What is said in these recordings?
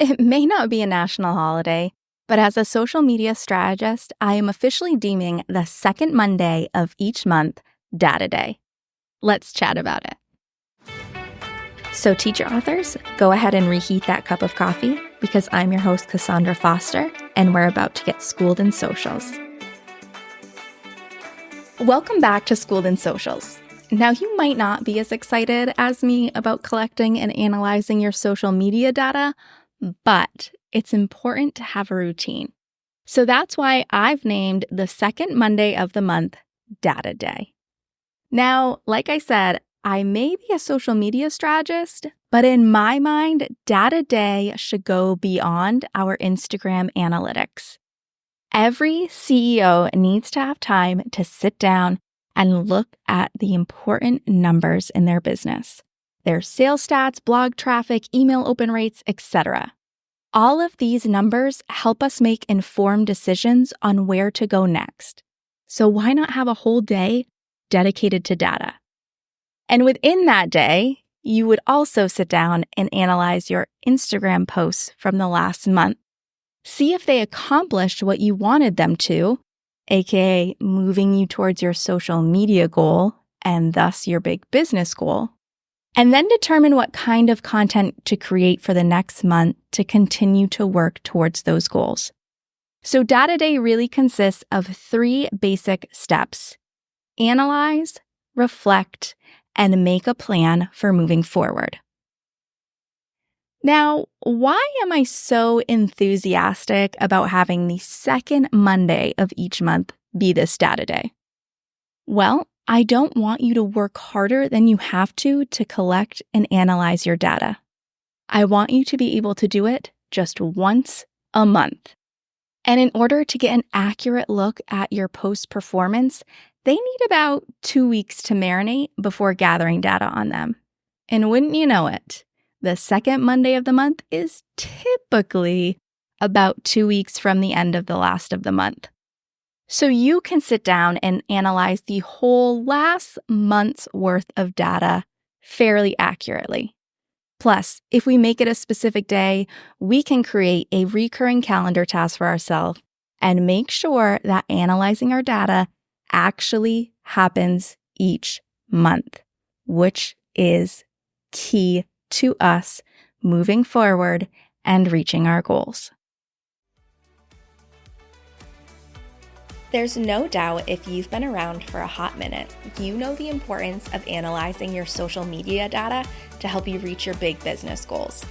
It may not be a national holiday, but as a social media strategist, I am officially deeming the second Monday of each month Data Day. Let's chat about it. So, teacher authors, go ahead and reheat that cup of coffee because I'm your host, Cassandra Foster, and we're about to get schooled in socials. Welcome back to Schooled in Socials. Now, you might not be as excited as me about collecting and analyzing your social media data, but it's important to have a routine. So that's why I've named the second Monday of the month Data Day. Now, like I said, I may be a social media strategist, but in my mind, Data Day should go beyond our Instagram analytics. Every CEO needs to have time to sit down and look at the important numbers in their business, their sales stats, blog traffic, email open rates, etc. All of these numbers help us make informed decisions on where to go next. So why not have a whole day dedicated to data? And within that day, you would also sit down and analyze your Instagram posts from the last month. See if they accomplished what you wanted them to, aka moving you towards your social media goal and thus your big business goal. And then determine what kind of content to create for the next month to continue to work towards those goals. So Data Day really consists of 3 basic steps: analyze, reflect, and make a plan for moving forward. Now, why am I so enthusiastic about having the second Monday of each month be this Data Day? Well, I don't want you to work harder than you have to collect and analyze your data. I want you to be able to do it just once a month. And in order to get an accurate look at your post performance, they need about 2 weeks to marinate before gathering data on them. And wouldn't you know it, the second Monday of the month is typically about 2 weeks from the end of the last of the month. So you can sit down and analyze the whole last month's worth of data fairly accurately. Plus, if we make it a specific day, we can create a recurring calendar task for ourselves and make sure that analyzing our data actually happens each month, which is key to us moving forward and reaching our goals. There's no doubt if you've been around for a hot minute, you know the importance of analyzing your social media data to help you reach your big business goals.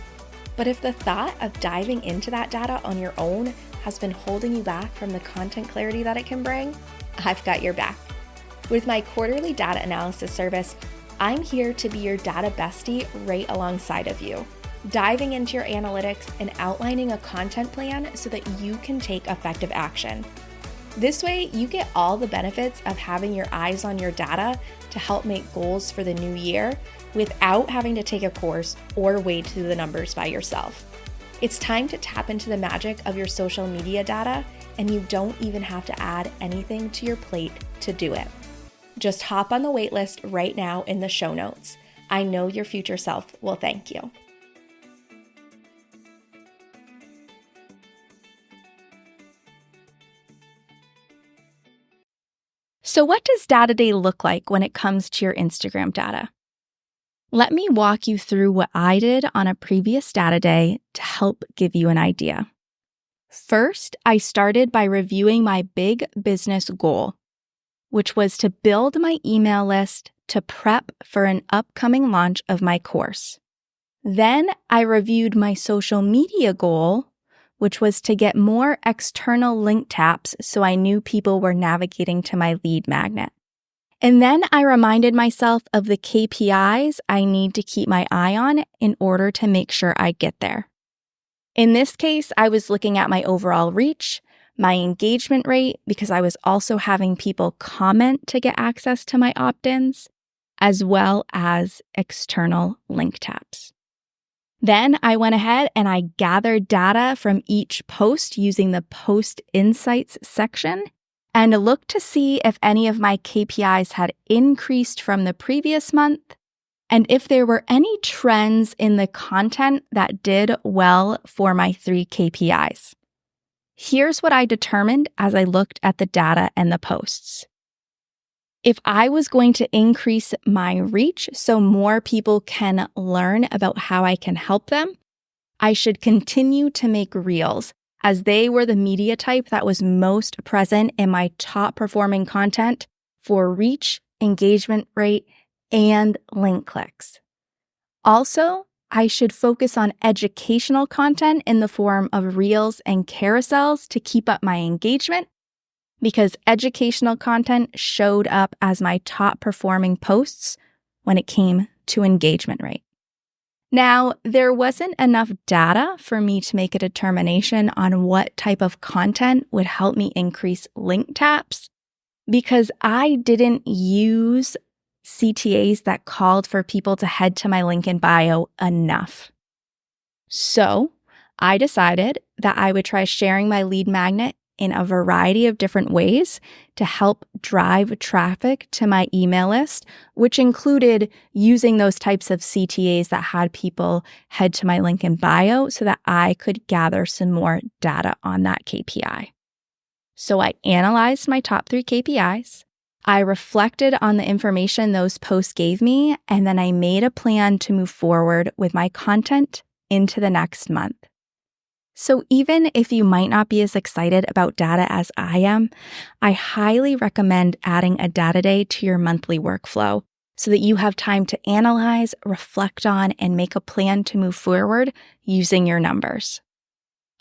But if the thought of diving into that data on your own has been holding you back from the content clarity that it can bring, I've got your back. With my quarterly data analysis service, I'm here to be your data bestie right alongside of you, diving into your analytics and outlining a content plan so that you can take effective action. This way, you get all the benefits of having your eyes on your data to help make goals for the new year without having to take a course or wade through the numbers by yourself. It's time to tap into the magic of your social media data, and you don't even have to add anything to your plate to do it. Just hop on the waitlist right now in the show notes. I know your future self will thank you. So what does Data Day look like when it comes to your Instagram data? Let me walk you through what I did on a previous Data Day to help give you an idea. First, I started by reviewing my big business goal, which was to build my email list to prep for an upcoming launch of my course. Then I reviewed my social media goal, which was to get more external link taps so I knew people were navigating to my lead magnet. And then I reminded myself of the KPIs I need to keep my eye on in order to make sure I get there. In this case, I was looking at my overall reach, my engagement rate, because I was also having people comment to get access to my opt-ins, as well as external link taps. Then I went ahead and I gathered data from each post using the Post Insights section and looked to see if any of my KPIs had increased from the previous month, and if there were any trends in the content that did well for my 3 KPIs. Here's what I determined as I looked at the data and the posts. If I was going to increase my reach so more people can learn about how I can help them, I should continue to make reels, as they were the media type that was most present in my top performing content for reach, engagement rate, and link clicks. Also, I should focus on educational content in the form of reels and carousels to keep up my engagement, because educational content showed up as my top performing posts when it came to engagement rate. Now, there wasn't enough data for me to make a determination on what type of content would help me increase link taps, because I didn't use CTAs that called for people to head to my link in bio enough. So I decided that I would try sharing my lead magnet in a variety of different ways to help drive traffic to my email list, which included using those types of CTAs that had people head to my link in bio so that I could gather some more data on that KPI. So I analyzed my top 3 KPIs. I reflected on the information those posts gave me, and then I made a plan to move forward with my content into the next month. So even if you might not be as excited about data as I am, I highly recommend adding a data day to your monthly workflow so that you have time to analyze, reflect on, and make a plan to move forward using your numbers.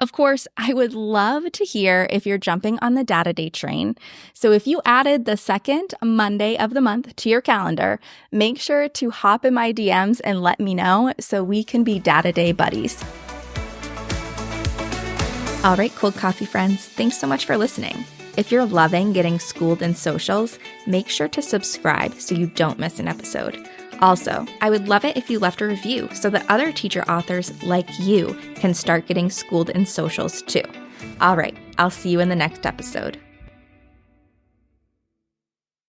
Of course, I would love to hear if you're jumping on the data day train. So if you added the second Monday of the month to your calendar, make sure to hop in my DMs and let me know so we can be data day buddies. All right, cold coffee friends, thanks so much for listening. If you're loving getting schooled in socials, make sure to subscribe so you don't miss an episode. Also, I would love it if you left a review so that other teacher authors like you can start getting schooled in socials too. All right, I'll see you in the next episode.